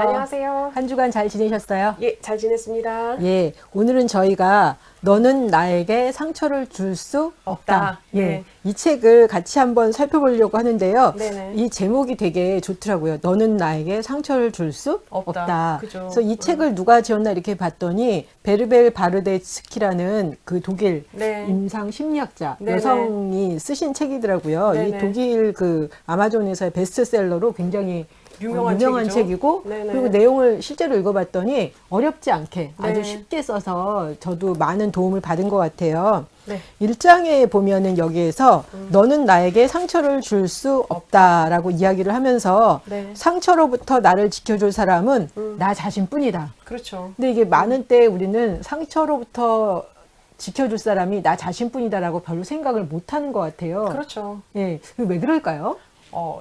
안녕하세요. 한 주간 잘 지내셨어요? 예, 잘 지냈습니다. 예, 오늘은 저희가 너는 나에게 상처를 줄 수 없다. 예, 네. 이 책을 같이 한번 살펴보려고 하는데요. 네네. 이 제목이 되게 좋더라고요. 너는 나에게 상처를 줄 수 없다. 그죠. 그래서 이 책을 누가 지었나 이렇게 봤더니 베르벨 바르데츠키라는 그 독일 네. 임상 심리학자 네네. 여성이 쓰신 책이더라고요. 네네. 이 독일 그 아마존에서의 베스트셀러로 굉장히 유명한 책이고 네네. 그리고 내용을 실제로 읽어봤더니 어렵지 않게 아주 네. 쉽게 써서 저도 많은 도움을 받은 것 같아요. 네. 1장에 보면은 여기에서 너는 나에게 상처를 줄 수 없다라고 이야기를 하면서 네. 상처로부터 나를 지켜줄 사람은 나 자신뿐이다. 그렇죠. 근데 이게 많은 때 우리는 상처로부터 지켜줄 사람이 나 자신뿐이다라고 별로 생각을 못 하는 것 같아요. 그렇죠. 예, 왜 그럴까요?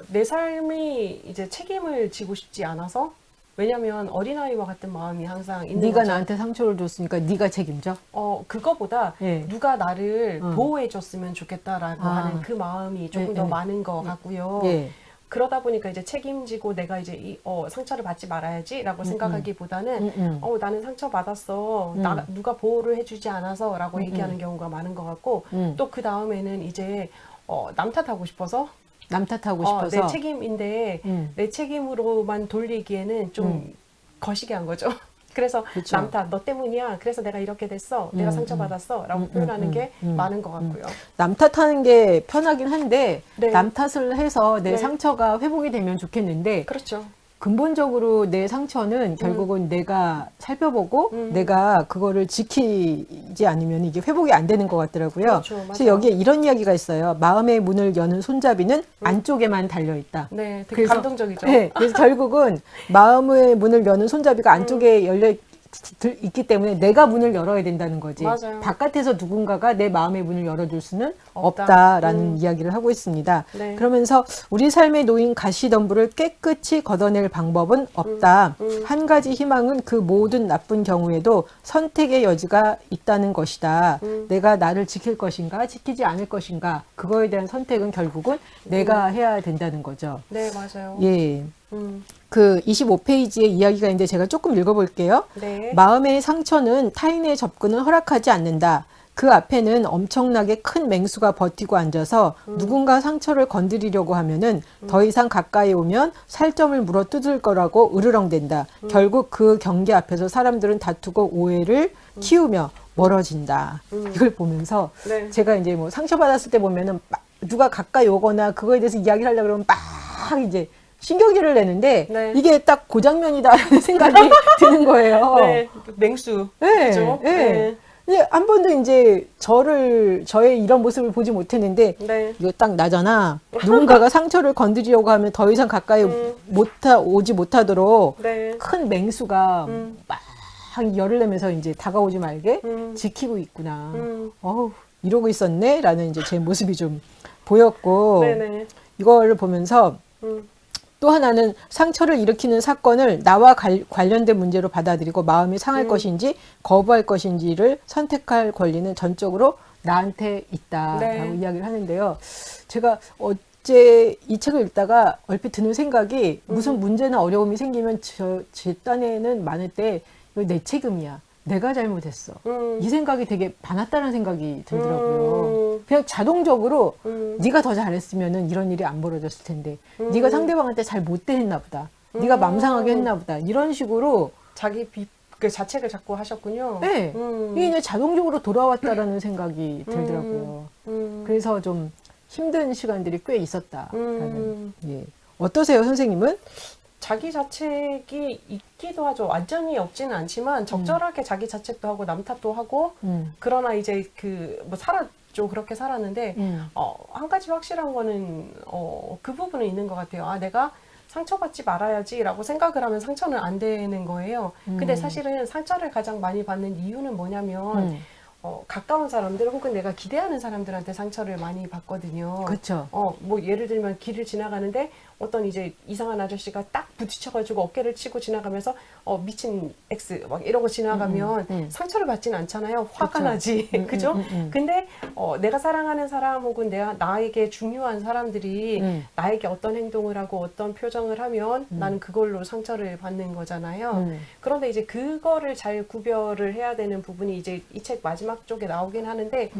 내 삶이 이제 책임을 지고 싶지 않아서, 왜냐면 어린아이와 같은 마음이 항상 있는 네가 거죠. 나한테 상처를 줬으니까 네가 책임져? 그거보다 예. 누가 나를 응. 보호해줬으면 좋겠다라고 하는 그 마음이 조금 예, 더 예. 많은 것 같고요. 예. 그러다 보니까 이제 책임지고 내가 이제 상처를 받지 말아야지라고 생각하기보다는 나는 상처 받았어. 누가 보호를 해주지 않아서라고 얘기하는 경우가 많은 것 같고 또 그 다음에는 이제 남 탓하고 싶어서 남 탓하고 싶어서 내 책임인데 내 책임으로만 돌리기에는 좀 거시기 한 거죠. 그래서 그쵸. 남 탓, 너 때문이야. 그래서 내가 이렇게 됐어. 내가 상처받았어. 라고 표현하는 게 많은 것 같고요. 남 탓하는 게 편하긴 한데 네. 남 탓을 해서 내 네. 상처가 회복이 되면 좋겠는데 그렇죠. 근본적으로 내 상처는 결국은 내가 살펴보고 내가 그거를 지키지 않으면 이게 회복이 안 되는 것 같더라고요. 그렇죠. 그래서 맞아요. 여기에 이런 이야기가 있어요. 마음의 문을 여는 손잡이는 안쪽에만 달려 있다. 네, 되게 그래서- 감동적이죠. 네, 그래서 결국은 마음의 문을 여는 손잡이가 안쪽에 열려 있기 때문에 내가 문을 열어야 된다는 거지. 맞아요. 바깥에서 누군가가 내 마음의 문을 열어줄 수는 없다. 없다라는 이야기를 하고 있습니다. 네. 그러면서 우리 삶에 놓인 가시덤불을 깨끗이 걷어낼 방법은 없다. 한 가지 희망은 그 모든 나쁜 경우에도 선택의 여지가 있다는 것이다. 내가 나를 지킬 것인가 지키지 않을 것인가 그거에 대한 선택은 결국은 내가 해야 된다는 거죠. 네, 맞아요. 예. 음, 그 25페이지의 이야기가 있는데 제가 조금 읽어볼게요. 네. 마음의 상처는 타인의 접근을 허락하지 않는다. 그 앞에는 엄청나게 큰 맹수가 버티고 앉아서 누군가 상처를 건드리려고 하면은 더 이상 가까이 오면 살점을 물어 뜯을 거라고 으르렁댄다. 결국 그 경계 앞에서 사람들은 다투고 오해를 키우며 멀어진다. 이걸 보면서 네. 제가 이제 뭐 상처받았을 때 보면은 막 누가 가까이 오거나 그거에 대해서 이야기를 하려고 그러면 막 이제 신경질을 내는데 네. 이게 딱 그 장면이다라는 생각이 드는 거예요. 네, 맹수. 네, 그죠? 네. 이제 한 번도 이제 저의 이런 모습을 보지 못했는데 네. 이거 딱 나잖아. 누군가가 상처를 건드리려고 하면 더 이상 가까이 오지 못하도록 네. 큰 맹수가 막 열을 내면서 이제 다가오지 말게 지키고 있구나. 어우, 이러고 있었네라는 이제 제 모습이 좀 보였고 네네. 이걸 보면서 음, 또 하나는 상처를 일으키는 사건을 나와 관련된 문제로 받아들이고 마음이 상할 것인지 거부할 것인지를 선택할 권리는 전적으로 나한테 있다라고 네. 이야기를 하는데요. 제가 어제 이 책을 읽다가 얼핏 드는 생각이 무슨 문제나 어려움이 생기면 제 딴에는 많을 때 이거 내 책임이야. 내가 잘못했어. 이 생각이 되게 많았다는 생각이 들더라고요. 그냥 자동적으로 네가 더 잘했으면은 이런 일이 안 벌어졌을 텐데 네가 상대방한테 잘 못 대했나 보다. 네가 맘상하게 했나 보다. 이런 식으로 자기 그 자책을 자꾸 하셨군요. 네, 이게 이제 자동적으로 돌아왔다라는 생각이 들더라고요. 그래서 좀 힘든 시간들이 꽤 있었다라는. 예. 어떠세요, 선생님은? 자기 자책이 있기도 하죠. 완전히 없지는 않지만 적절하게 자기 자책도 하고 남 탓도 하고 그러나 이제 뭐 살았죠. 그렇게 살았는데 한 가지 확실한 거는 그 부분은 있는 것 같아요. 아, 내가 상처받지 말아야지라고 생각을 하면 상처는 안 되는 거예요. 근데 사실은 상처를 가장 많이 받는 이유는 뭐냐면 가까운 사람들 혹은 내가 기대하는 사람들한테 상처를 많이 받거든요. 그렇죠. 뭐 예를 들면 길을 지나가는데 어떤 이제 이상한 아저씨가 딱 부딪혀가지고 어깨를 치고 지나가면서 미친 X 막 이러고 지나가면 상처를 받지는 않잖아요. 화가 그쵸. 나지. 그죠? 근데 내가 사랑하는 사람 혹은 나에게 중요한 사람들이 나에게 어떤 행동을 하고 어떤 표정을 하면 나는 그걸로 상처를 받는 거잖아요. 그런데 이제 그거를 잘 구별을 해야 되는 부분이 이제 이 책 마지막 쪽에 나오긴 하는데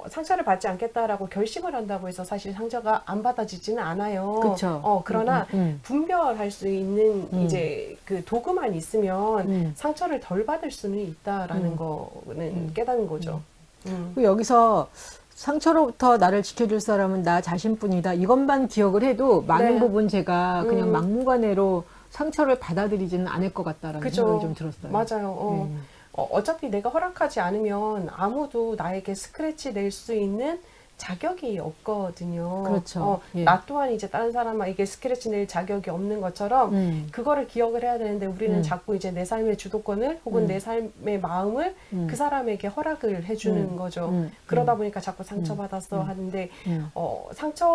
상처를 받지 않겠다라고 결심을 한다고 해서 사실 상처가 안 받아지지는 않아요. 그쵸. 그러나 분별할 수 있는 이제 그 도구만 있으면 상처를 덜 받을 수는 있다라는 거는 깨닫는 거죠. 그리고 여기서 상처로부터 나를 지켜줄 사람은 나 자신뿐이다. 이것만 기억을 해도 많은 네. 부분 제가 그냥 막무가내로 상처를 받아들이지는 않을 것 같다라는 그죠. 생각이 좀 들었어요. 맞아요. 어차피 내가 허락하지 않으면 아무도 나에게 스크래치 낼 수 있는 자격이 없거든요. 그렇죠. 예. 나 또한 이제 다른 사람에게 스크래치 낼 자격이 없는 것처럼 그거를 기억을 해야 되는데 우리는 자꾸 이제 내 삶의 주도권을 혹은 내 삶의 마음을 그 사람에게 허락을 해주는 거죠. 그러다 보니까 자꾸 상처받았어 하는데 상처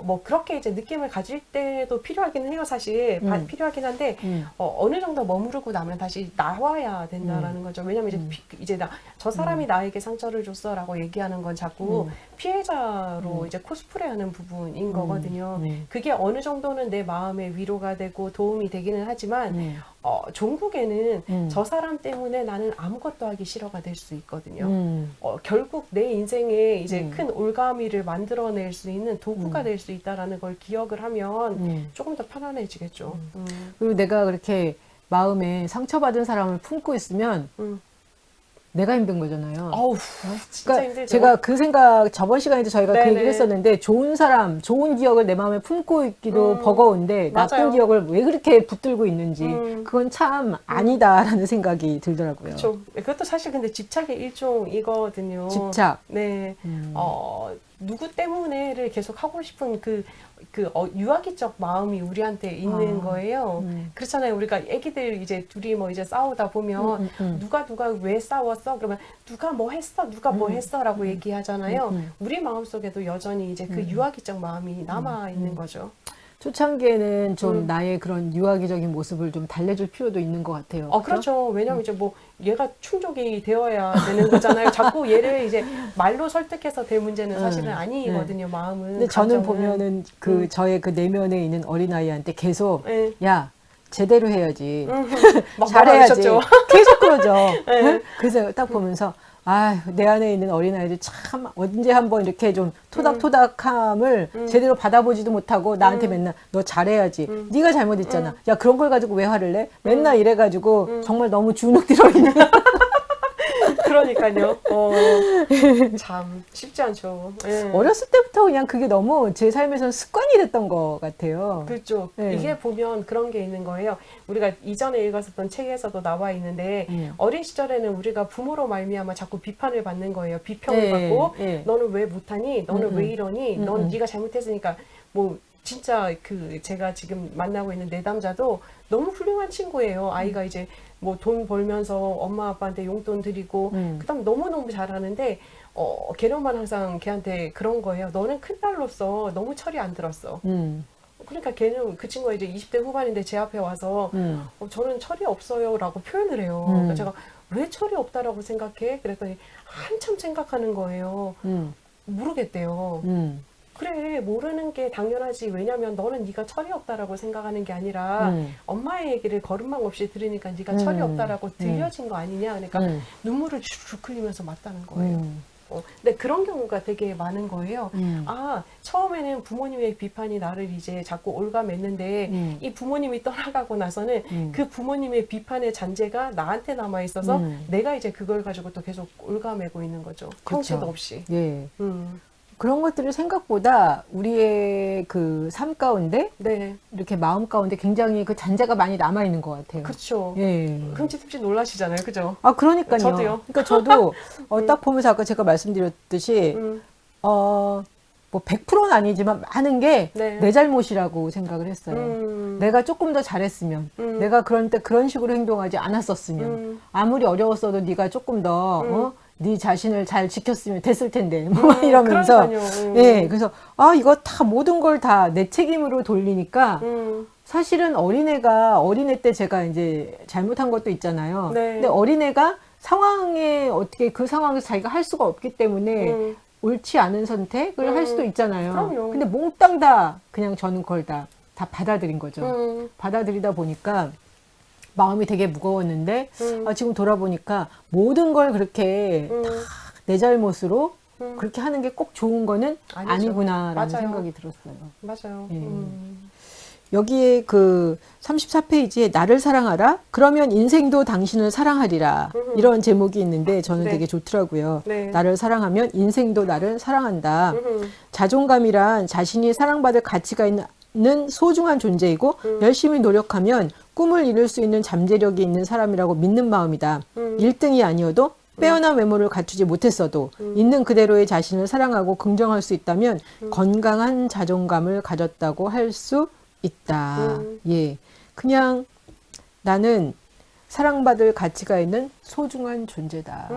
뭐 그렇게 이제 느낌을 가질 때도 필요하긴 해요. 사실 필요하긴 한데 어느 정도 머무르고 나면 다시 나와야 된다라는 거죠. 왜냐면 이제 저 사람이 나에게 상처를 줬어라고 얘기하는 건 자꾸 피해자로 이제 코스프레하는 부분인 거거든요. 그게 어느 정도는 내 마음의 위로가 되고 도움이 되기는 하지만 종국에는 저 사람 때문에 나는 아무것도 하기 싫어가 될 수 있거든요. 결국 내 인생에 이제 큰 올가미를 만들어낼 수 있는 도구가 될 수 있다라는 걸 기억을 하면 조금 더 편안해지겠죠. 그리고 내가 그렇게 마음에 상처받은 사람을 품고 있으면 내가 힘든 거잖아요. 어우, 진짜 그러니까 힘들죠. 제가 그 생각 저번 시간에도 저희가 그 네네. 얘기를 했었는데 좋은 사람, 좋은 기억을 내 마음에 품고 있기도 버거운데 맞아요. 나쁜 기억을 왜 그렇게 붙들고 있는지 그건 참 아니다라는 생각이 들더라고요. 그렇죠. 그것도 사실 근데 집착의 일종이거든요. 집착. 네. 누구 때문에를 계속 하고 싶은 유아기적 마음이 우리한테 있는 거예요. 그렇잖아요. 우리가 애기들 이제 둘이 뭐 이제 싸우다 보면 누가 왜 싸웠어? 그러면 누가 뭐 했어? 누가 뭐 했어? 라고 얘기하잖아요. 우리 마음속에도 여전히 이제 그 유아기적 마음이 남아 있는 거죠. 초창기에는 좀 나의 그런 유아기적인 모습을 좀 달래줄 필요도 있는 것 같아요. 그렇죠. 왜냐면 이제 뭐 얘가 충족이 되어야 되는 거잖아요. 자꾸 얘를 이제 말로 설득해서 될 문제는 사실은 아니거든요. 마음은. 근데 저는 감정은. 보면은 저의 그 내면에 있는 어린아이한테 계속 네. 야 제대로 해야지. 막 잘해야지. 말하셨죠. 계속 그러죠. 네. 그래서 딱 보면서 내 안에 있는 어린아이들 참 언제 한번 이렇게 좀 토닥토닥함을 제대로 받아보지도 못하고 나한테 맨날 너 잘해야지. 네가 잘못했잖아. 야 그런 걸 가지고 왜 화를 내? 맨날 이래가지고 정말 너무 주눅 들어있는. 그러니까요. 참 쉽지 않죠. 네. 어렸을 때부터 그냥 그게 너무 제 삶에서는 습관이 됐던 것 같아요. 그렇죠. 네. 이게 보면 그런 게 있는 거예요. 우리가 이전에 읽었었던 책에서도 나와 있는데 어린 시절에는 우리가 부모로 말미암아 자꾸 비판을 받는 거예요. 비평을 받고 너는 왜 못하니? 너는 왜 이러니? 넌 네가 잘못했으니까 뭐 진짜 제가 지금 만나고 있는 내담자도 너무 훌륭한 친구예요. 아이가 이제 뭐 돈 벌면서 엄마 아빠한테 용돈 드리고 그다음 너무너무 잘하는데 걔는만 항상 걔한테 그런 거예요. 너는 큰딸로서 너무 철이 안 들었어. 그러니까 걔는 그 친구가 이제 20대 후반인데 제 앞에 와서 저는 철이 없어요 라고 표현을 해요. 그러니까 제가 왜 철이 없다라고 생각해? 그랬더니 한참 생각하는 거예요. 모르겠대요. 그래 모르는 게 당연하지. 왜냐면 너는 네가 철이 없다라고 생각하는 게 아니라 엄마의 얘기를 거름망 없이 들으니까 네가 철이 없다라고 들려진 거 아니냐. 그러니까 눈물을 주르륵 흘리면서 맞다는 거예요. 근데 그런 경우가 되게 많은 거예요. 처음에는 부모님의 비판이 나를 이제 자꾸 올가맸는데 이 부모님이 떠나가고 나서는 그 부모님의 비판의 잔재가 나한테 남아 있어서 내가 이제 그걸 가지고 또 계속 올가매고 있는 거죠. 형체도 없이. 예. 그런 것들을 생각보다 우리의 그 삶 가운데 네. 이렇게 마음 가운데 굉장히 그 잔재가 많이 남아 있는 것 같아요. 그렇죠. 예. 흠칫흠칫 놀라시잖아요. 그죠? 그러니까요. 저도요. 그러니까 저도 딱 보면서 아까 제가 말씀드렸듯이 뭐 100%는 아니지만 많은 게 내 잘못이라고 생각을 했어요. 내가 조금 더 잘했으면, 내가 그런 때 그런 식으로 행동하지 않았었으면, 아무리 어려웠어도 네가 조금 더 네 자신을 잘 지켰으면 됐을 텐데 뭐 이러면서 네, 그래서 이거 다 모든 걸 다 내 책임으로 돌리니까 사실은 어린애 때 제가 이제 잘못한 것도 있잖아요. 네. 근데 어린애가 상황에 어떻게 그 상황에서 자기가 할 수가 없기 때문에 옳지 않은 선택을 할 수도 있잖아요. 그럼요. 근데 몽땅 다 그냥 저는 그걸 다 받아들인 거죠. 받아들이다 보니까 마음이 되게 무거웠는데 지금 돌아보니까 모든 걸 그렇게 다 내 잘못으로 그렇게 하는 게 꼭 좋은 거는 아니죠. 아니구나라는 맞아요. 생각이 들었어요. 맞아요. 예. 여기에 그 34페이지에 나를 사랑하라? 그러면 인생도 당신을 사랑하리라. 이런 제목이 있는데 저는 네. 되게 좋더라고요. 네. 나를 사랑하면 인생도 나를 사랑한다. 자존감이란 자신이 사랑받을 가치가 있는 소중한 존재이고 열심히 노력하면 꿈을 이룰 수 있는 잠재력이 있는 사람이라고 믿는 마음이다. 1등이 아니어도 빼어난 외모를 갖추지 못했어도 있는 그대로의 자신을 사랑하고 긍정할 수 있다면 건강한 자존감을 가졌다고 할 수 있다. 예, 그냥 나는 사랑받을 가치가 있는 소중한 존재다.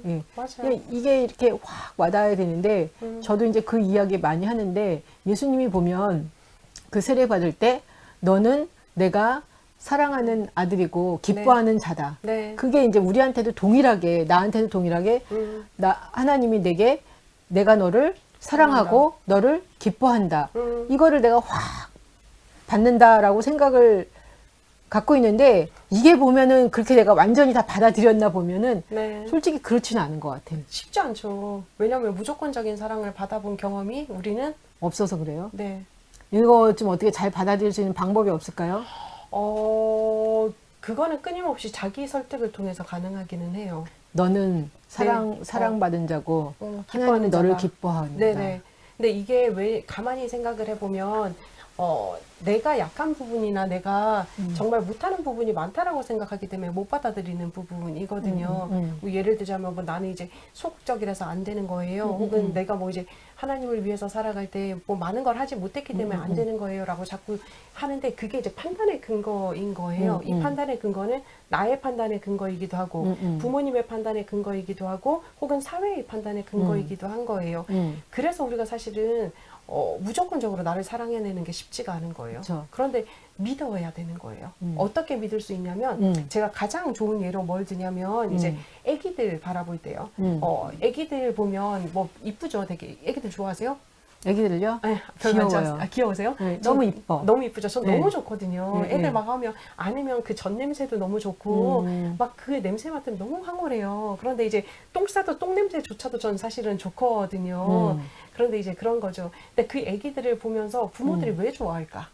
예, 맞아요. 그냥 이게 이렇게 확 와닿아야 되는데 저도 이제 그 이야기 많이 하는데 예수님이 보면 그 세례 받을 때 너는 내가 사랑하는 아들이고 기뻐하는 자다. 네. 그게 이제 우리한테도 동일하게 나한테도 동일하게 하나님이 내가 너를 사랑하고 너를 기뻐한다. 이거를 내가 확 받는다라고 생각을 갖고 있는데 이게 보면은 그렇게 내가 완전히 다 받아들였나 보면은 네. 솔직히 그렇지는 않은 것 같아요. 쉽지 않죠. 왜냐하면 무조건적인 사랑을 받아본 경험이 우리는 없어서 그래요. 네. 이거 좀 어떻게 잘 받아들일 수 있는 방법이 없을까요? 그거는 끊임없이 자기 설득을 통해서 가능하기는 해요. 너는 사랑받은 자고 하나님은 기뻐하는 너를 자다. 기뻐한다. 네네. 근데 이게 왜 가만히 생각을 해보면 내가 약한 부분이나 내가 정말 못하는 부분이 많다라고 생각하기 때문에 못 받아들이는 부분이거든요. 뭐 예를 들자면 뭐 나는 이제 소극적이라서 안 되는 거예요. 혹은 내가 뭐 이제 하나님을 위해서 살아갈 때 뭐 많은 걸 하지 못했기 때문에 안 되는 거예요라고 자꾸 하는데 그게 이제 판단의 근거인 거예요. 이 판단의 근거는 나의 판단의 근거이기도 하고 부모님의 판단의 근거이기도 하고 혹은 사회의 판단의 근거이기도 한 거예요. 그래서 우리가 사실은 무조건적으로 나를 사랑해내는 게 쉽지가 않은 거예요. 그쵸. 그런데 믿어야 되는 거예요. 어떻게 믿을 수 있냐면 제가 가장 좋은 예로 뭘 드냐면 이제 애기들 바라볼 때요. 애기들 보면 뭐 이쁘죠, 되게. 애기들 좋아하세요? 애기들요? 네, 귀여워요. 귀여우세요? 네, 너무 이뻐. 너무 이쁘죠. 전 네. 너무 좋거든요. 네, 애들 네. 막 하면 안으면 그 전 냄새도 너무 좋고 막 그 냄새 맡으면 너무 황홀해요. 그런데 이제 똥 싸도 똥 냄새조차도 전 사실은 좋거든요. 그런데 이제 그런 거죠. 근데 그 애기들을 보면서 부모들이 왜 좋아할까?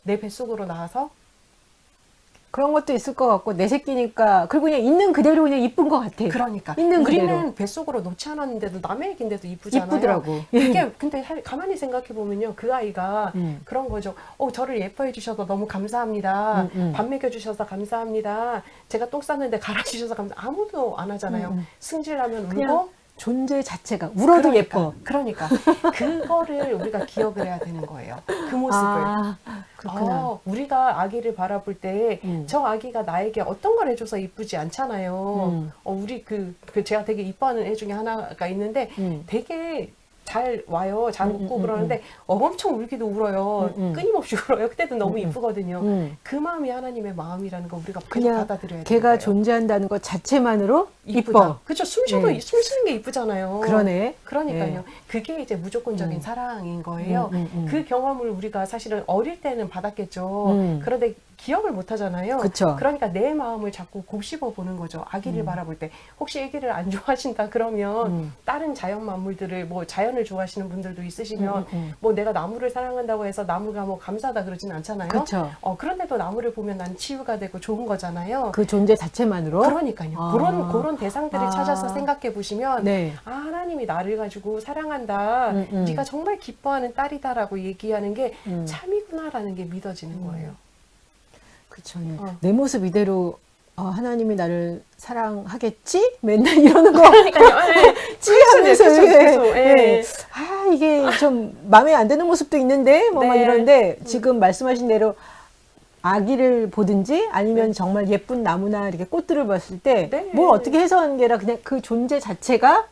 내 뱃속으로 나와서 그런 것도 있을 것 같고 내 새끼니까 그리고 그냥 있는 그대로 그냥 이쁜 것 같아. 그러니까 있는 우리는 그대로 뱃속으로 놓지 않았는데도 남의 애기인데도 이쁘잖아요. 이쁘더라고. 이게 근데 가만히 생각해 보면요, 그 아이가 그런 거죠. 저를 예뻐해 주셔서 너무 감사합니다. 밥 먹여 주셔서 감사합니다. 제가 똥 쌌는데 갈아 주셔서 감사. 아무도 안 하잖아요. 승질나면 그냥 울고. 존재 자체가 울어도 예뻐. 그러니까 그거를 우리가 기억을 해야 되는 거예요. 그 모습을. 그렇구나. 우리가 아기를 바라볼 때 저 아기가 나에게 어떤 걸 해줘서 이쁘지 않잖아요. 우리 제가 되게 이뻐하는 애 중에 하나가 있는데 되게 잘 와요. 잘 웃고 그러는데 엄청 울기도 울어요. 끊임없이 울어요. 그때도 너무 이쁘거든요. 그 마음이 하나님의 마음이라는 거 우리가 그냥 받아들여야 돼요. 걔가 존재한다는 것 자체만으로 이뻐. 그렇죠. 숨 쉬는 게 이쁘잖아요. 그러네. 그러니까요. 네. 그게 이제 무조건적인 사랑인 거예요. 그 경험을 우리가 사실은 어릴 때는 받았겠죠. 그런데 기억을 못 하잖아요. 그쵸. 그러니까 내 마음을 자꾸 곱씹어 보는 거죠. 아기를 바라볼 때. 혹시 아기를 안 좋아하신다 그러면 다른 자연 만물들을 뭐 자연을 좋아하시는 분들도 있으시면 뭐 내가 나무를 사랑한다고 해서 나무가 뭐 감사하다 그러진 않잖아요. 그쵸. 그런데도 나무를 보면 난 치유가 되고 좋은 거잖아요. 그 존재 자체만으로. 그러니까요. 그런 대상들을 찾아서 생각해 보시면 네. 하나님이 나를 가지고 사랑한다. 네가 정말 기뻐하는 딸이다라고 얘기하는 게 참이구나라는 게 믿어지는 거예요. 그렇죠. 내 모습 이대로 하나님이 나를 사랑하겠지? 맨날 이러는 거. 그러니까요. 찌하면서 예. 이게 좀 마음에 안 드는 모습도 있는데 막 네. 이런데 지금 말씀하신 대로 아기를 보든지 아니면 정말 예쁜 나무나 이렇게 꽃들을 봤을 때 네. 뭘 어떻게 해석하는 게 아니라 그냥 그 존재 자체가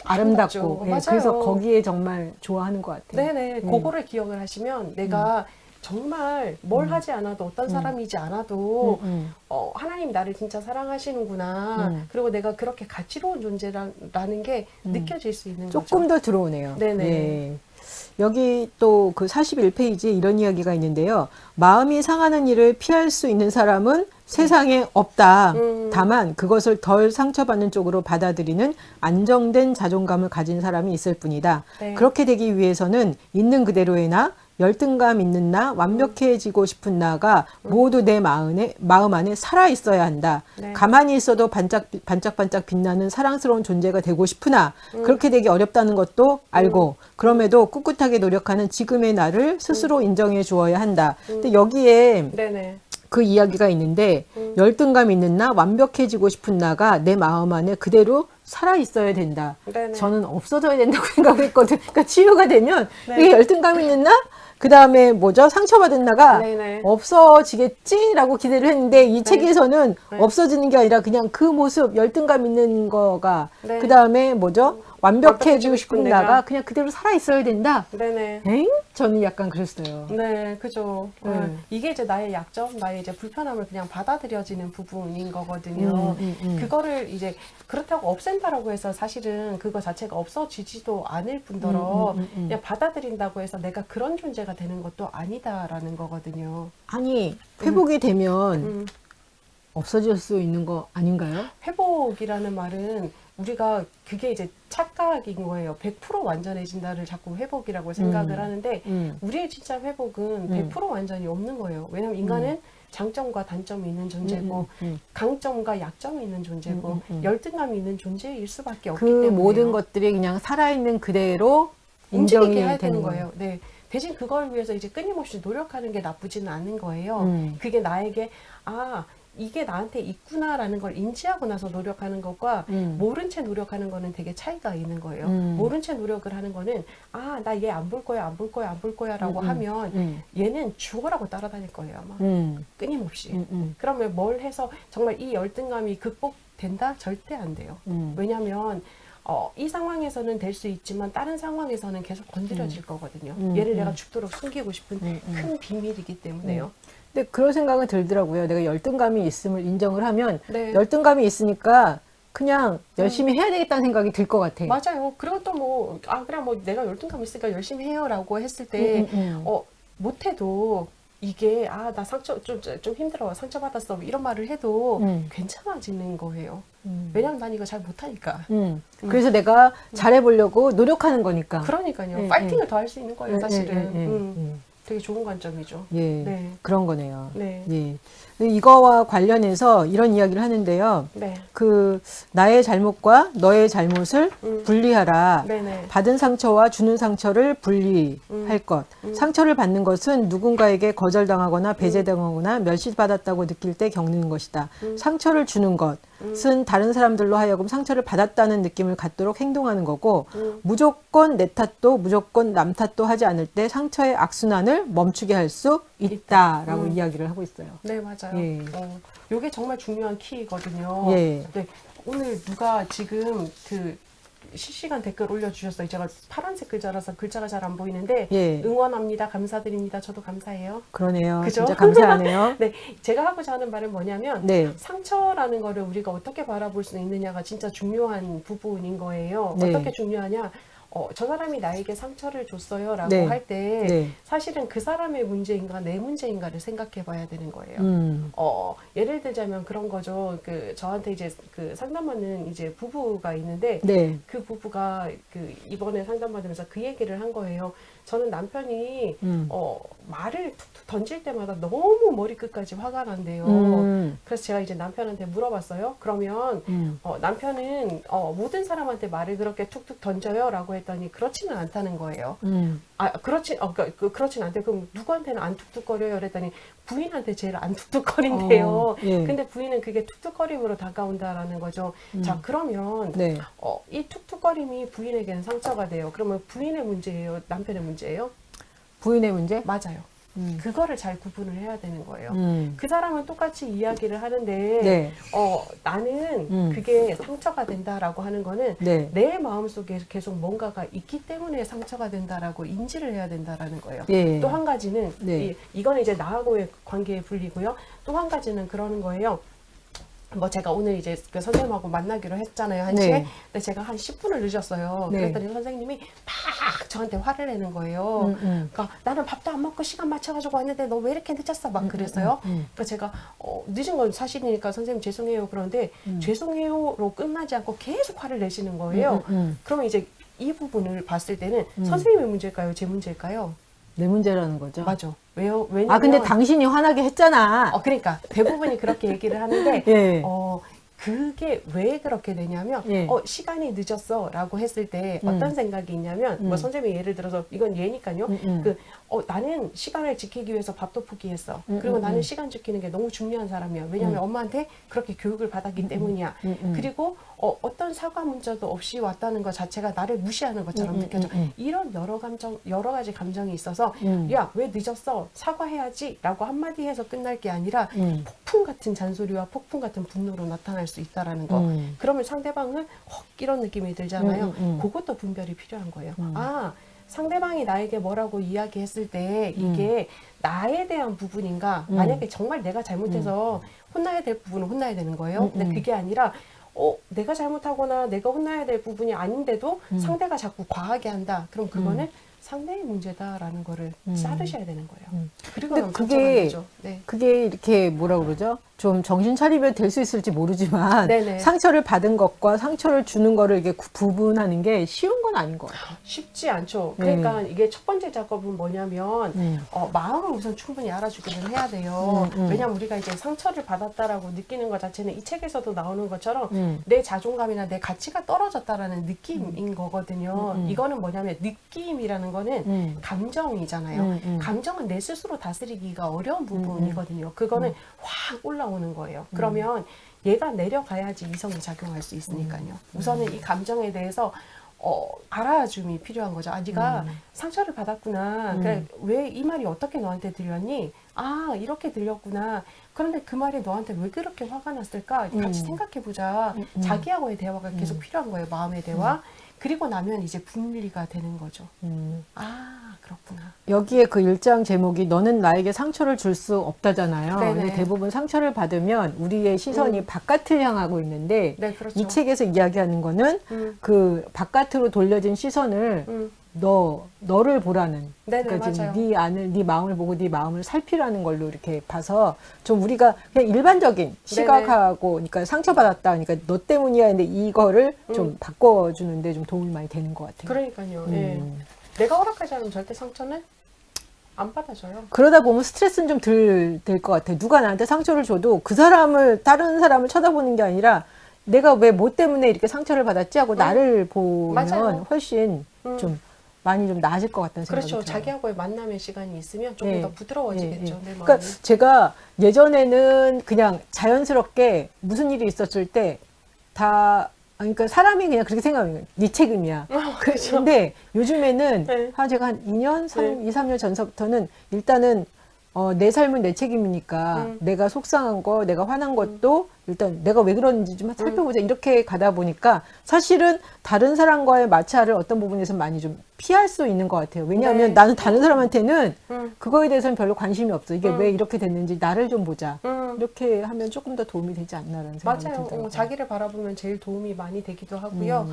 아름답고 예, 맞아요. 그래서 거기에 정말 좋아하는 것 같아요. 네네. 그거를 기억을 하시면 내가 정말 뭘 하지 않아도 어떤 사람이지 않아도 하나님이 나를 진짜 사랑하시는구나. 그리고 내가 그렇게 가치로운 존재라는 게 느껴질 수 있는 거죠. 조금 더 들어오네요. 네네. 예. 여기 또 그 41페이지에 이런 이야기가 있는데요. 마음이 상하는 일을 피할 수 있는 사람은 세상에 없다. 다만 그것을 덜 상처받는 쪽으로 받아들이는 안정된 자존감을 가진 사람이 있을 뿐이다. 네. 그렇게 되기 위해서는 있는 그대로의 나, 열등감 있는 나, 완벽해지고 싶은 나가 모두 내 마음 안에 살아 있어야 한다. 네. 가만히 있어도 반짝반짝 빛나는 사랑스러운 존재가 되고 싶으나 그렇게 되기 어렵다는 것도 알고 그럼에도 꿋꿋하게 노력하는 지금의 나를 스스로 인정해 주어야 한다. 근데 여기에 네네. 그 이야기가 있는데 열등감 있는 나, 완벽해지고 싶은 나가 내 마음 안에 그대로 살아 있어야 된다. 네네. 저는 없어져야 된다고 생각했거든. 그러니까 치유가 되면 네. 이게 열등감 있는 나, 그 다음에 뭐죠? 상처받은 나가 네네. 없어지겠지라고 기대를 했는데 이 네. 책에서는 네. 없어지는 게 아니라 그냥 그 모습, 열등감 있는 거가 네. 그 다음에 뭐죠? 완벽해지고 싶은 내가. 나가 그냥 그대로 살아 있어야 된다. 네네. 엥? 저는 약간 그랬어요. 네, 그죠. 네. 이게 이제 나의 약점, 나의 이제 불편함을 그냥 받아들여지는 부분인 거거든요. 그거를 이제 그렇다고 없앤다라고 해서 사실은 그거 자체가 없어지지도 않을 뿐더러 그냥 받아들인다고 해서 내가 그런 존재가 되는 것도 아니다라는 거거든요. 아니, 회복이 되면 없어질 수 있는 거 아닌가요? 회복이라는 말은 우리가 그게 이제 착각인 거예요. 100% 완전해진다를 자꾸 회복이라고 생각을 하는데 우리의 진짜 회복은 100% 완전히 없는 거예요. 왜냐면 인간은 장점과 단점이 있는 존재고 강점과 약점이 있는 존재고 열등감이 있는 존재일 수밖에 없기 그 때문에 모든 것들이 그냥 살아있는 그대로 움직이게 인정이 해야 되는 되는 거예요. 거예요. 네. 대신 그걸 위해서 이제 끊임없이 노력하는 게 나쁘지는 않은 거예요. 그게 나에게 이게 나한테 있구나라는 걸 인지하고 나서 노력하는 것과 모른 채 노력하는 거는 되게 차이가 있는 거예요. 모른 채 노력을 하는 거는 나 얘 안 볼 거야, 안 볼 거야, 안 볼 거야 라고 하면 얘는 죽어라고 따라다닐 거예요, 아마. 끊임없이. 그러면 뭘 해서 정말 이 열등감이 극복된다? 절대 안 돼요. 왜냐면 이 상황에서는 될 수 있지만 다른 상황에서는 계속 건드려질 거거든요. 얘를 내가 죽도록 숨기고 싶은 큰 비밀이기 때문에요. 근데 그런 생각은 들더라고요. 내가 열등감이 있음을 인정을 하면 네. 열등감이 있으니까 그냥 열심히 해야 되겠다는 생각이 들 것 같아. 맞아요. 그리고 또 뭐, 그냥 뭐 내가 열등감 있으니까 열심히 해요 라고 했을 때, 못해도 이게, 나 좀 힘들어. 상처받았어. 이런 말을 해도 괜찮아지는 거예요. 왜냐면 난 이거 잘 못하니까. 그래서 내가 잘해보려고 노력하는 거니까. 그러니까요. 파이팅을 더 할 수 있는 거예요, 사실은. 되게 좋은 관점이죠. 예, 네. 그런 거네요. 네. 예. 근데 이거와 관련해서 이런 이야기를 하는데요. 네. 그 나의 잘못과 너의 잘못을 분리하라. 네네. 받은 상처와 주는 상처를 분리할 것. 상처를 받는 것은 누군가에게 거절당하거나 배제당하거나 멸시받았다고 느낄 때 겪는 것이다. 상처를 주는 것은 다른 사람들로 하여금 상처를 받았다는 느낌을 갖도록 행동하는 거고 무조건 내 탓도 무조건 남 탓도 하지 않을 때 상처의 악순환을 멈추게 할 수 있다라고 이야기를 하고 있어요. 네, 맞아요. 예. 요게 정말 중요한 키거든요. 예. 네. 오늘 누가 지금 그 실시간 댓글 올려주셨어요. 제가 파란색 글자라서 글자가 잘 안 보이는데 예. 응원합니다. 감사드립니다. 저도 감사해요. 그러네요. 그죠? 진짜 감사하네요. 네, 제가 하고자 하는 말은 뭐냐면 네. 상처라는 거를 우리가 어떻게 바라볼 수 있느냐가 진짜 중요한 부분인 거예요. 네. 어떻게 중요하냐? 저 사람이 나에게 상처를 줬어요 라고 네. 할 때 네. 사실은 그 사람의 문제인가 내 문제인가를 생각해 봐야 되는 거예요. 예를 들자면 그런 거죠. 저한테 이제 그 상담하는 이제 부부가 있는데 네. 그 부부가 이번에 상담받으면서 그 얘기를 한 거예요. 저는 남편이 말을 툭툭 던질 때마다 너무 머리끝까지 화가 난대요. 그래서 제가 이제 남편한테 물어봤어요. 그러면 남편은 모든 사람한테 말을 그렇게 툭툭 던져요? 라고 했더니 그렇지는 않다는 거예요. 그렇진 않대요. 그럼 누구한테는 안 툭툭거려요? 그랬더니 부인한테 제일 안 툭툭거린대요. 예. 근데 부인은 그게 툭툭거림으로 다가온다라는 거죠. 자, 그러면 네. 이 툭툭거림이 부인에게는 상처가 돼요. 그러면 부인의 문제예요? 남편의 문제예요? 부인의 문제? 맞아요. 그거를 잘 구분을 해야 되는 거예요. 그 사람은 똑같이 이야기를 하는데 네. 나는 그게 상처가 된다라고 하는 거는 네. 내 마음속에 계속 뭔가가 있기 때문에 상처가 된다라고 인지를 해야 된다라는 거예요. 네. 또 한 가지는 네. 이거는 이제 나하고의 관계에 불리고요. 또 한 가지는 그러는 거예요. 뭐 제가 오늘 이제 그 선생님하고 만나기로 했잖아요, 1시에. 네. 근데 제가 한 10분을 늦었어요. 네. 그랬더니 선생님이 막 저한테 화를 내는 거예요. 그러니까 나는 밥도 안 먹고 시간 맞춰가지고 왔는데 너 왜 이렇게 늦었어? 막 그랬어요. 그러니까 제가 늦은 건 사실이니까 선생님 죄송해요. 그런데 죄송해요로 끝나지 않고 계속 화를 내시는 거예요. 그러면 이제 이 부분을 봤을 때는 선생님의 문제일까요? 제 문제일까요? 내 문제라는 거죠. 맞아. 왜요? 왜냐면 근데 당신이 화나게 했잖아. 그러니까 대부분이 그렇게 얘기를 하는데 예. 그게 왜 그렇게 되냐면 예. 시간이 늦었어 라고 했을 때 어떤 생각이 있냐면 뭐 선생님이 예를 들어서 이건 예니까요. 나는 시간을 지키기 위해서 밥도 포기했어. 그리고 나는 시간 지키는 게 너무 중요한 사람이야. 왜냐면 엄마한테 그렇게 교육을 받았기 때문이야. 그리고 어떤 사과 문자도 없이 왔다는 것 자체가 나를 무시하는 것처럼 느껴져. 이런 여러 가지 감정이 있어서 야, 왜 늦었어? 사과해야지 라고 한마디 해서 끝날 게 아니라 폭풍 같은 잔소리와 폭풍 같은 분노로 나타날 수 있다라는 거. 그러면 상대방은 이런 느낌이 들잖아요. 그것도 분별이 필요한 거예요. 상대방이 나에게 뭐라고 이야기했을 때 이게 나에 대한 부분인가? 만약에 정말 내가 잘못해서 혼나야 될 부분은 혼나야 되는 거예요. 근데 그게 아니라 내가 잘못하거나 내가 혼나야 될 부분이 아닌데도 상대가 자꾸 과하게 한다. 그럼 그거는 상대의 문제다라는 거를 싸르셔야 되는 거예요. 그리고 근데 그게 이렇게 뭐라 그러죠? 좀 정신 차리면 될 수 있을지 모르지만 네네. 상처를 받은 것과 상처를 주는 거를 이렇게 구분하는 게 쉬운 건 아닌 것 같아요. 쉽지 않죠. 그러니까 이게 첫 번째 작업은 뭐냐면 마음을 우선 충분히 알아주기는 해야 돼요. 왜냐면 우리가 이제 상처를 받았다라고 느끼는 것 자체는 이 책에서도 나오는 것처럼 내 자존감이나 내 가치가 떨어졌다라는 느낌인 거거든요. 이거는 뭐냐면 느낌이라는 거는 감정이잖아요. 감정은 내 스스로 다스리기가 어려운 부분이거든요. 그거는 확 올라오는 거예요. 그러면 얘가 내려가야지 이성이 작용할 수 있으니까요. 우선은 이 감정에 대해서 알아줌이 필요한 거죠. 네가 상처를 받았구나. 그래, 왜 이 말이 어떻게 너한테 들렸니? 이렇게 들렸구나. 그런데 그 말이 너한테 왜 그렇게 화가 났을까? 같이 생각해보자. 자기하고의 대화가 계속 필요한 거예요. 마음의 대화. 그리고 나면 이제 분리가 되는 거죠. 그렇구나. 여기에 그 1장 제목이 너는 나에게 상처를 줄 수 없다잖아요. 네네. 근데 대부분 상처를 받으면 우리의 시선이 바깥을 향하고 있는데 네, 그렇죠. 이 책에서 이야기하는 거는 그 바깥으로 돌려진 시선을 너를 보라는. 네네, 그러니까 맞아요. 지금 네 마음을 보고 네 마음을 살피라는 걸로 이렇게 봐서 좀 우리가 그냥 일반적인 시각하고 그러니까 상처받았다. 그러니까 너 때문이야. 근데 이거를 좀 바꿔주는데 좀 도움이 많이 되는 것 같아요. 그러니까요. 예. 내가 허락하지 않으면 절대 상처는 안 받아줘요. 그러다 보면 스트레스는 좀 덜 될 것 같아요. 누가 나한테 상처를 줘도 그 사람을 다른 사람을 쳐다보는 게 아니라 내가 왜 뭐 때문에 이렇게 상처를 받았지 하고 나를 보면 맞아요. 훨씬 좀 많이 좀 나아질 것 같다는 생각이 그렇죠. 들어요. 자기하고의 만남의 시간이 있으면 조금 더 부드러워지겠죠. 내 마음이. 그러니까 제가 예전에는 그냥 자연스럽게 무슨 일이 있었을 때 다 그러니까 사람이 그냥 그렇게 생각해요. 네 책임이야. 그렇죠. 근데 요즘에는 네. 제가 한 2년, 2, 3년 전서부터는 일단은 내 삶은 내 책임이니까 내가 속상한 거, 내가 화난 것도 일단 내가 왜 그러는지 좀 살펴보자. 이렇게 가다 보니까 사실은 다른 사람과의 마찰을 어떤 부분에서 많이 좀 피할 수 있는 것 같아요. 왜냐하면 네. 나는 다른 사람한테는 그거에 대해서는 별로 관심이 없어. 이게 왜 이렇게 됐는지 나를 좀 보자. 이렇게 하면 조금 더 도움이 되지 않나라는 생각이 맞아요. 들더라고요. 자기를 바라보면 제일 도움이 많이 되기도 하고요.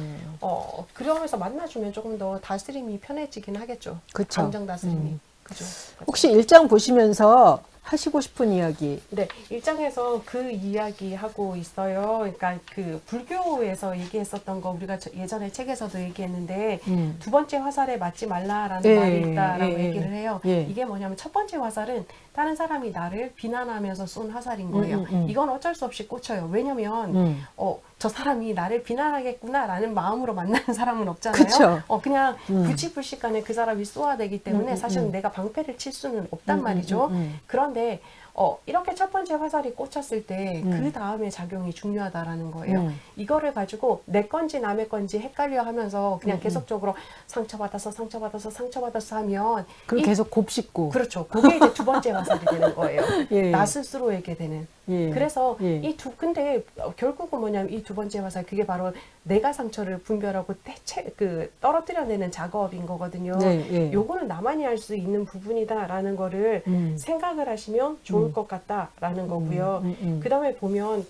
그러면서 만나주면 조금 더 다스림이 편해지긴 하겠죠. 그쵸. 감정 다스림이. 그죠. 혹시 1장 보시면서 하시고 싶은 이야기? 네, 1장에서 그 이야기 하고 있어요. 그러니까 그 불교에서 얘기했었던 거 우리가 예전에 책에서도 얘기했는데 두 번째 화살에 맞지 말라라는 말이 있다라고 얘기를 해요. 이게 뭐냐면 첫 번째 화살은 다른 사람이 나를 비난하면서 쏜 화살인 거예요. 이건 어쩔 수 없이 꽂혀요. 왜냐면 저 사람이 나를 비난하겠구나라는 마음으로 만나는 사람은 없잖아요. 그쵸. 그냥 부치불식간에 그 사람이 쏘아대기 때문에 사실은 내가 방패를 칠 수는 없단 말이죠. 그런데 이렇게 첫 번째 화살이 꽂혔을 때 그 다음에 작용이 중요하다라는 거예요. 이거를 가지고 내 건지 남의 건지 헷갈려 하면서 그냥 계속적으로 상처받아서 하면 그럼 계속 곱씹고. 그렇죠. 그게 이제 두 번째 화살이 되는 거예요. 예. 나 스스로에게 되는. 예. 그래서 예. 근데 결국은 뭐냐면 이 두 번째 화살, 그게 바로 내가 상처를 분별하고 떨어뜨려내는 작업인 거거든요. 네, 예. 요거는 나만이 할 수 있는 부분이다라는 거를 생각을 하시면 좋을 것 같다라는 거고요. 그 다음에 보면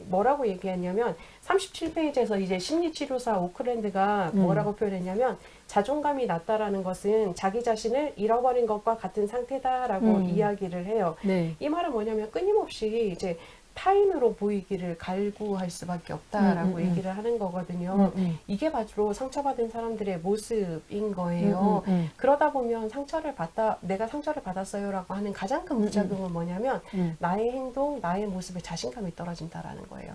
뭐라고 얘기했냐면 37페이지에서 이제 심리치료사 오클랜드가 뭐라고 표현했냐면 자존감이 낮다라는 것은 자기 자신을 잃어버린 것과 같은 상태다라고 이야기를 해요. 네. 이 말은 뭐냐면 끊임없이 이제 타인으로 보이기를 갈구할 수밖에 없다라고 얘기를 하는 거거든요. 이게 바로 상처받은 사람들의 모습인 거예요. 그러다 보면 내가 상처를 받았어요라고 하는 가장 큰 부작용은 뭐냐면 나의 행동, 나의 모습에 자신감이 떨어진다라는 거예요.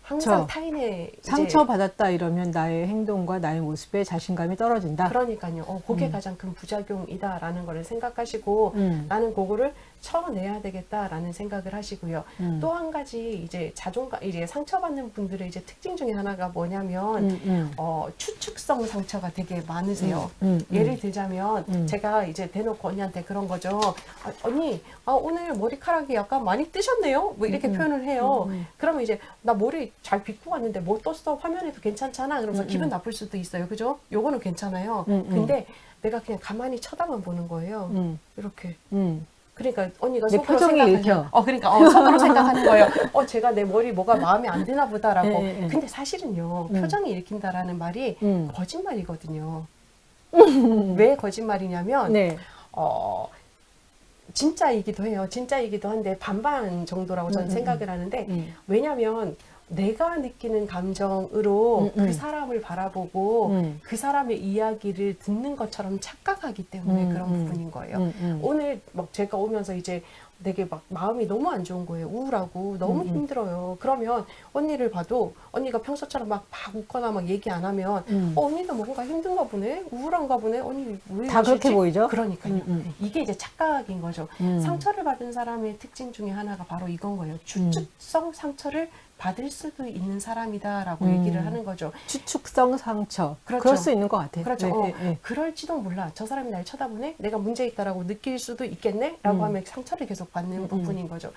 항상 타인의 상처받았다 이러면 나의 행동과 나의 모습에 자신감이 떨어진다. 그러니까요. 그게 가장 큰 부작용이다라는 거를 생각하시고 나는 그거를 쳐내야 되겠다라는 생각을 하시고요. 또 한 가지 이제 이제 상처받는 분들의 이제 특징 중에 하나가 뭐냐면 추측성 상처가 되게 많으세요. 예를 들자면 제가 이제 대놓고 언니한테 그런 거죠. 언니, 오늘 머리카락이 약간 많이 뜨셨네요. 뭐 이렇게 표현을 해요. 그러면 이제 나 머리 잘 빗고 왔는데 뭐 떴어? 화면에도 괜찮잖아. 그러면서 기분 나쁠 수도 있어요. 그죠? 요거는 괜찮아요. 근데 내가 그냥 가만히 쳐다만 보는 거예요. 이렇게. 그러니까 언니가 속으로 속으로 생각하는 거예요. 제가 내 머리 뭐가 마음에 안 드나 보다라고. 근데 사실은요, 표정이 일으킨다라는 말이 거짓말이거든요. 왜 거짓말이냐면, 네. 진짜이기도 해요. 진짜이기도 한데 반반 정도라고 저는 생각을 하는데, 왜냐면 내가 느끼는 감정으로 그 사람을 바라보고 그 사람의 이야기를 듣는 것처럼 착각하기 때문에 그런 부분인 거예요. 오늘 막 제가 오면서 이제 되게 막 마음이 너무 안 좋은 거예요. 우울하고 너무 힘들어요. 그러면 언니를 봐도 언니가 평소처럼 막 웃거나 막 얘기 안 하면 언니도 뭔가 힘든가 보네? 우울한가 보네? 언니 왜 다 그렇게 보이죠? 그러니까요. 이게 이제 착각인 거죠. 상처를 받은 사람의 특징 중에 하나가 바로 이건 거예요. 추측성 상처를 받을 수도 있는 사람이다라고 얘기를 하는 거죠. 추측성 상처. 그렇죠. 그럴 수 있는 것 같아요. 그렇죠. 그럴지도 몰라. 저 사람이 날 쳐다보네? 내가 문제 있다라고 느낄 수도 있겠네? 라고 하면 상처를 계속 받는 부분인 거죠.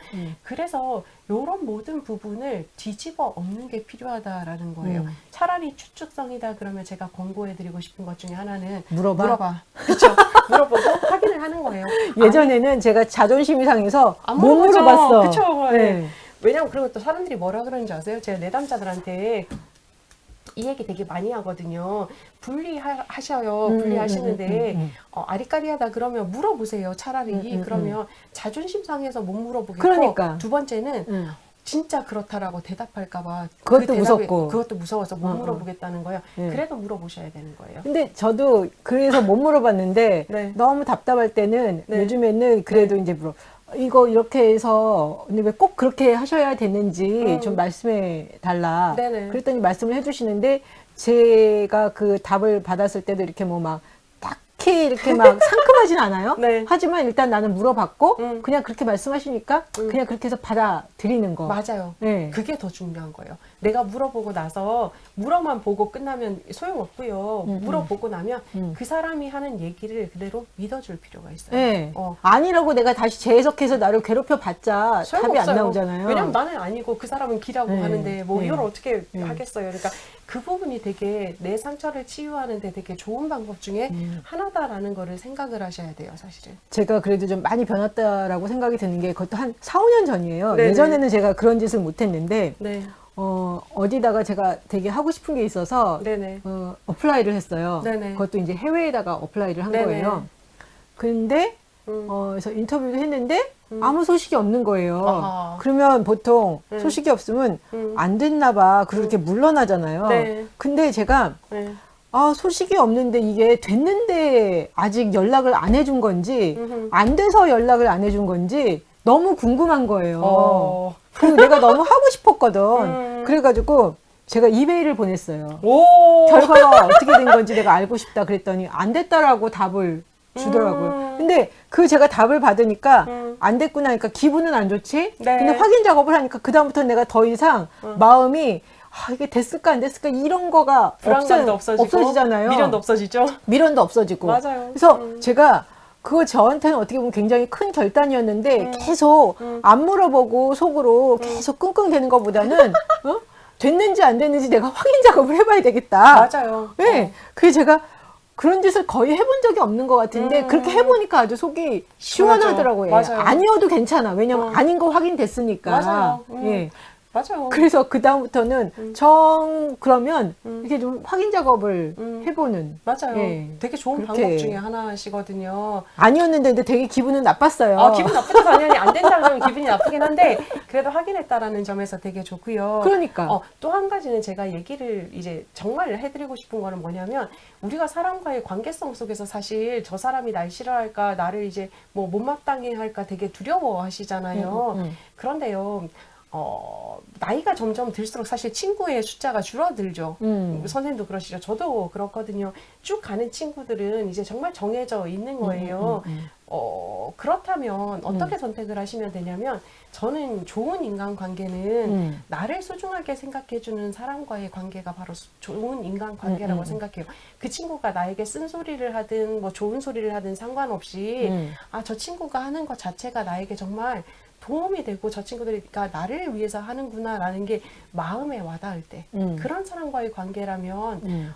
그래서 이런 모든 부분을 뒤집어 엎는 게 필요하다라는 거예요. 차라리 추측성이다 그러면 제가 권고해드리고 싶은 것 중에 하나는 물어봐. 그렇죠. 물어보고 확인을 하는 거예요. 예전에는 제가 자존심이 상해서 안 못 물어봤어. 그렇죠. 네. 왜냐면 그리고 또 사람들이 뭐라 그러는지 아세요? 제가 내담자들한테 이 얘기 되게 많이 하거든요. 분리하셔요. 분리하시는데 아리까리하다 그러면 물어보세요. 차라리 그러면 자존심 상해서 못 물어보겠고 그러니까. 두 번째는 진짜 그렇다라고 대답할까봐 그것도 무섭고 그것도 무서워서 못 물어보겠다는 거예요. 그래도 물어보셔야 되는 거예요. 근데 저도 그래서 못 물어봤는데 네. 너무 답답할 때는 네. 요즘에는 그래도 이제 이거 이렇게 해서 근데 왜 꼭 그렇게 하셔야 되는지 좀 말씀해 달라. 네네. 그랬더니 말씀을 해주시는데 제가 그 답을 받았을 때도 이렇게 뭐 막 딱히 이렇게 막 상큼하진 않아요. 네. 하지만 일단 나는 물어봤고 그냥 그렇게 말씀하시니까 그냥 그렇게 해서 받아들이는 거. 맞아요. 네. 그게 더 중요한 거예요. 내가 물어보고 나서 물어만 보고 끝나면 소용없고요. 물어보고 나면 그 사람이 하는 얘기를 그대로 믿어줄 필요가 있어요. 네. 아니라고 내가 다시 재해석해서 나를 괴롭혀 봤자 답이 안 나오잖아요. 왜냐면 나는 아니고 그 사람은 기라고 하는데 뭐 이걸 어떻게 네. 하겠어요. 그러니까 그 부분이 되게 내 상처를 치유하는데 되게 좋은 방법 중에 하나다라는 거를 생각을 하셔야 돼요, 사실은. 제가 그래도 좀 많이 변했다라고 생각이 드는 게 그것도 한 4, 5년 전이에요. 네네. 예전에는 제가 그런 짓을 못 했는데 네. 어디다가 제가 되게 하고 싶은 게 있어서 네네. 어플라이를 했어요. 네네. 그것도 이제 해외에다가 어플라이를 한 네네. 거예요. 근데 그래서 인터뷰도 했는데 아무 소식이 없는 거예요. 아하. 그러면 보통 소식이 없으면 안 됐나 봐. 그렇게 물러나잖아요. 네. 근데 제가 네. 소식이 없는데 이게 됐는데 아직 연락을 안 해준 건지 안 돼서 연락을 안 해준 건지 너무 궁금한 거예요. 그리고 내가 너무 하고 싶었거든. 그래가지고 제가 이메일을 보냈어요. 오. 결과가 어떻게 된 건지 내가 알고 싶다 그랬더니 안 됐다라고 답을 주더라고요. 근데 그 제가 답을 받으니까 안 됐구나 하니까 기분은 안 좋지. 네. 근데 확인 작업을 하니까 그다음부터 내가 더 이상 마음이 이게 됐을까 안 됐을까 이런 거가 불안감도 없어지잖아요. 미련도 없어지죠. 미련도 없어지고. 맞아요. 그래서 제가 그거 저한테는 어떻게 보면 굉장히 큰 결단이었는데 계속 안 물어보고 속으로 계속 끙끙대는 것보다는 됐는지 안 됐는지 내가 확인 작업을 해봐야 되겠다. 맞아요. 네. 그게 제가 그런 짓을 거의 해본 적이 없는 것 같은데 그렇게 해보니까 아주 속이 시원하더라고요. 맞아요. 아니어도 괜찮아. 왜냐면 아닌 거 확인됐으니까. 맞아요. 예. 맞아요. 그래서 그 다음부터는 그러면 이렇게 좀 확인 작업을 해보는. 맞아요. 예. 되게 좋은 그렇게. 방법 중에 하나시거든요. 아니었는데 근데 되게 기분은 나빴어요. 기분 나쁘죠. 당연히 안 된다 그러면 기분이 나쁘긴 한데 그래도 확인했다라는 점에서 되게 좋고요. 그러니까. 또 한 가지는 제가 얘기를 이제 정말 해드리고 싶은 거는 뭐냐면 우리가 사람과의 관계성 속에서 사실 저 사람이 날 싫어할까 나를 이제 뭐 못마땅해 할까 되게 두려워하시잖아요. 그런데요. 나이가 점점 들수록 사실 친구의 숫자가 줄어들죠. 선생님도 그러시죠. 저도 그렇거든요. 쭉 가는 친구들은 이제 정말 정해져 있는 거예요. 그렇다면 어떻게 선택을 하시면 되냐면 저는 좋은 인간관계는 나를 소중하게 생각해주는 사람과의 관계가 바로 좋은 인간관계라고 생각해요. 그 친구가 나에게 쓴소리를 하든 뭐 좋은 소리를 하든 상관없이 저 친구가 하는 것 자체가 나에게 정말 도움이 되고 저 친구들이가 나를 위해서 하는구나라는 게 마음에 와닿을 때 그런 사람과의 관계라면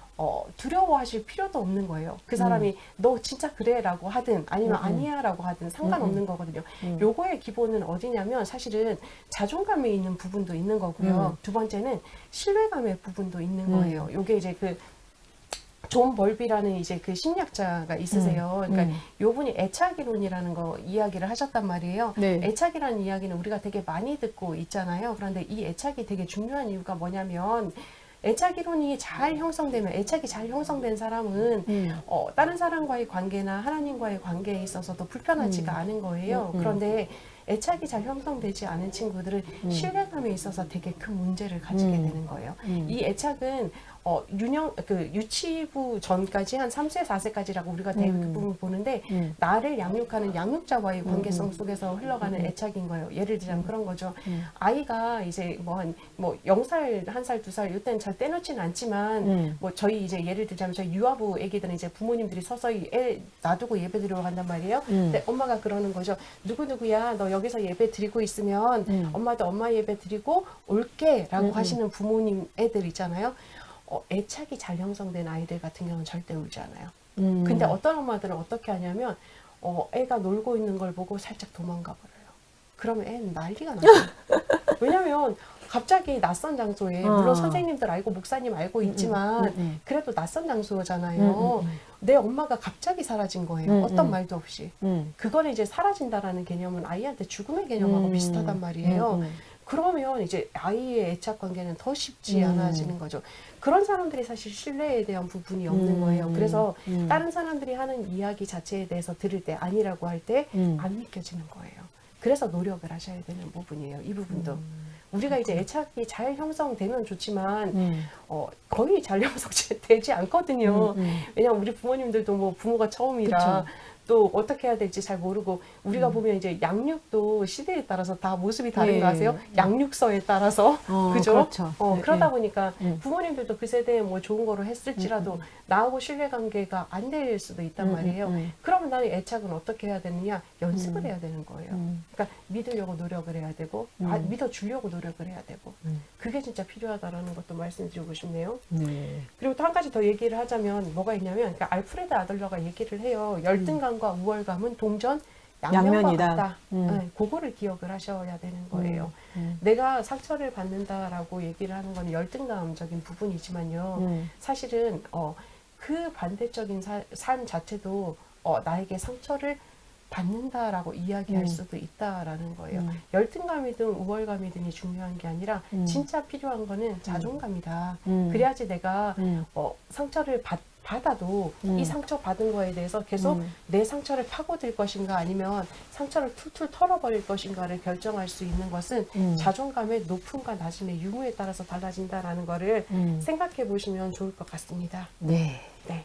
두려워하실 필요도 없는 거예요. 그 사람이 너 진짜 그래 라고 하든 아니면 아니야 라고 하든 상관없는 거거든요. 요거의 기본은 어디냐면 사실은 자존감에 있는 부분도 있는 거고요. 두 번째는 신뢰감의 부분도 있는 거예요. 요게 이제 존 벌비라는 이제 그 심리학자가 있으세요. 그러니까 요분이 애착이론이라는 거 이야기를 하셨단 말이에요. 네. 애착이라는 이야기는 우리가 되게 많이 듣고 있잖아요. 그런데 이 애착이 되게 중요한 이유가 뭐냐면 애착이론이 잘 형성되면 애착이 잘 형성된 사람은 다른 사람과의 관계나 하나님과의 관계에 있어서도 불편하지가 않은 거예요. 그런데 애착이 잘 형성되지 않은 친구들은 신뢰감에 있어서 되게 큰 문제를 가지게 되는 거예요. 이 애착은 유치부 전까지 한 3세, 4세까지라고 우리가 대부분 보는데 나를 양육하는 양육자와의 관계성 속에서 흘러가는 애착인 거예요. 예를 들자면 그런 거죠. 아이가 이제 뭐 0살, 1살, 2살 이때는 잘 떼놓지는 않지만 뭐 저희 이제 예를 들자면 저희 유아부 애기들은 이제 부모님들이 서서히 애 놔두고 예배 드리러 간단 말이에요. 근데 엄마가 그러는 거죠. 누구누구야 너 여기서 예배 드리고 있으면 엄마도 엄마 예배 드리고 올게 라고 하시는 부모님 애들 있잖아요. 애착이 잘 형성된 아이들 같은 경우는 절대 울지 않아요. 근데 어떤 엄마들은 어떻게 하냐면 애가 놀고 있는 걸 보고 살짝 도망가 버려요. 그러면 애는 난리가 나요. 왜냐면 갑자기 낯선 장소에 물론 선생님들 알고 목사님 알고 있지만 그래도 낯선 장소잖아요. 내 엄마가 갑자기 사라진 거예요. 어떤 말도 없이. 그거는 이제 사라진다라는 개념은 아이한테 죽음의 개념하고 비슷하단 말이에요. 그러면 이제 아이의 애착 관계는 더 쉽지 않아지는 거죠. 그런 사람들이 사실 신뢰에 대한 부분이 없는 거예요. 그래서 다른 사람들이 하는 이야기 자체에 대해서 들을 때 아니라고 할 때 안 믿겨지는 거예요. 그래서 노력을 하셔야 되는 부분이에요. 이 부분도. 우리가 이제 애착이 잘 형성되면 좋지만 거의 잘 형성되지 않거든요. 왜냐면 우리 부모님들도 뭐 부모가 처음이라 그쵸. 또 어떻게 해야 될지 잘 모르고 우리가 보면 이제 양육도 시대에 따라서 다 모습이 다른 네. 거 아세요? 양육서에 따라서 그죠? 그렇죠. 네, 그러다 네. 보니까 부모님들도 그 세대에 뭐 좋은 거로 했을지라도 나하고 신뢰관계가 안 될 수도 있단 말이에요. 그러면 나의 애착은 어떻게 해야 되느냐? 연습을 해야 되는 거예요. 그러니까 믿으려고 노력을 해야 되고 믿어주려고 노력을 해야 되고 그게 진짜 필요하다라는 것도 말씀드리고 싶네요. 네. 그리고 또 한 가지 더 얘기를 하자면 뭐가 있냐면 그러니까 알프레드 아들러가 얘기를 해요. 열등감과 우월감은 동전 양면과 양면이다. 같다. 네, 그거를 기억을 하셔야 되는 거예요. 내가 상처를 받는다라고 얘기를 하는 건 열등감적인 부분이지만요. 사실은 그 반대적인 삶 자체도 나에게 상처를 받는다라고 이야기할 수도 있다라는 거예요. 열등감이든 우월감이든이 중요한 게 아니라 진짜 필요한 거는 자존감이다. 그래야지 내가 상처를 받아도 이 상처 받은 거에 대해서 계속 내 상처를 파고들 것인가 아니면 상처를 툴툴 털어버릴 것인가를 결정할 수 있는 것은 자존감의 높음과 낮음의 유무에 따라서 달라진다라는 거를 생각해 보시면 좋을 것 같습니다. 네. 네.